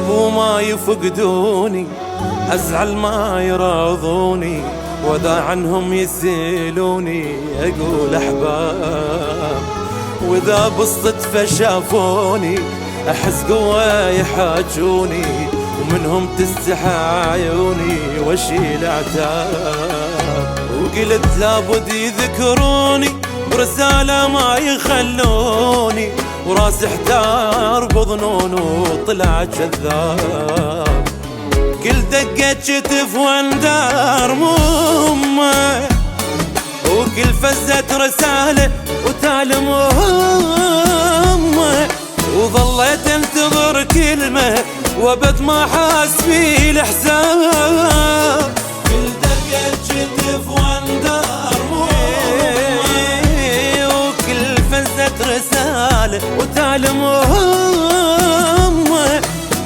أغيب وما يفقدوني، أزعل ما يراضوني، وذا عنهم يسيلوني. أقول أحباب وإذا بالصدفة شافوني، أحس قوة يحاجوني، ومنهم تستحى عيوني واشيل عتاب. وقلت لابد يذكروني برسالة ما يخلوني، وراسي احتار بظنون وطلع كذاب. كل دقت شتف واندار مهمة، وكل فزت رسالة وتالي مهمة، وظليت انتظر كلمة وابد ما حاس في الحساب. كل دقت شتف واندار مهمة، وكل فزت رسالة وتالي مهمة،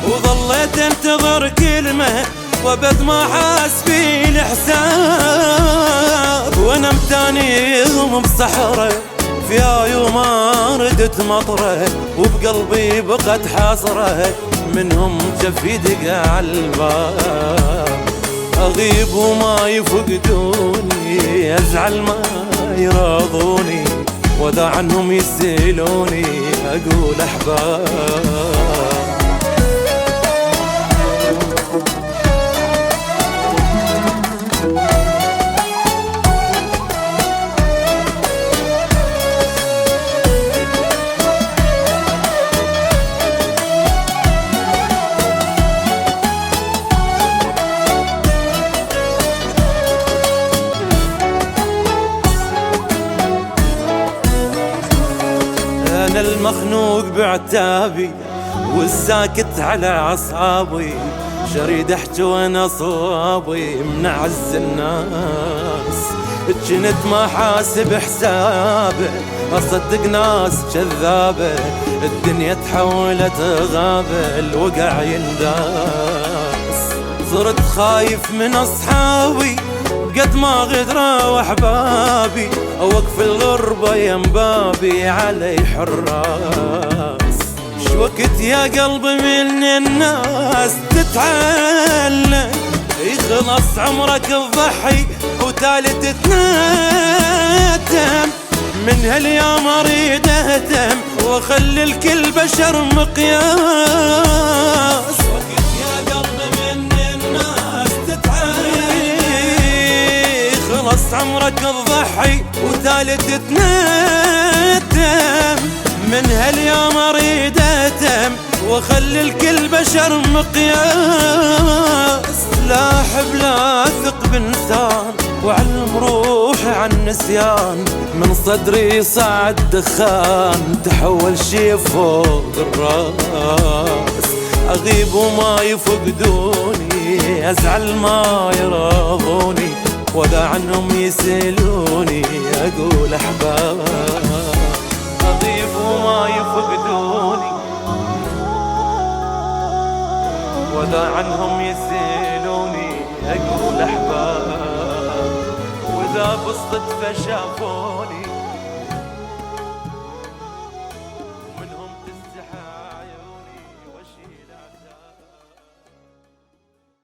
وظليت انتظر كلمة وابد ما حاس في الحساب. وانا متاني يوم بصحرة في عيوم ردت مطره، وبقلبي بقت حسرة منهم جف يدق عالباب. اغيب وما يفقدوني، ازعل ما يراضوني، وذا عنهم يسيلوني. اقول احباب أنا المخنوق بعتابي والساكت على أصحابي، شريد أحجي وأنا صوابي من أعز الناس. جنت ما حاسب حسابه، أصدق ناس كذابة، الدنيا تحولت غابة، الوقع ينداس. صرت خايف من أصحابي قد ما غدروا أحبابي، أوقف الغربة ينبابي علي حراس. شوقت يا قلبي من الناس تتعلم، يخلص عمرك تضحي وتالي تتندم. من هاليوم أريد أهتم وأخلي الكل بشر مقياس. عمرك تضحي وتالي تتندم. من هاليوم اريد اتم واخلي الكل بشر مقياس. لا احب لا اثق بانسان واعلم روحي عن نسيان، من صدري صعد دخان تحول شي فوق الراس. اغيب وما يفقدوني، ازعل ما يراضوني، وذا عنهم يسألوني. أقول أحباب أغيب وما يفقدوني، وذا عنهم يسألوني. أقول أحباب وإذا بالصدفة شافوني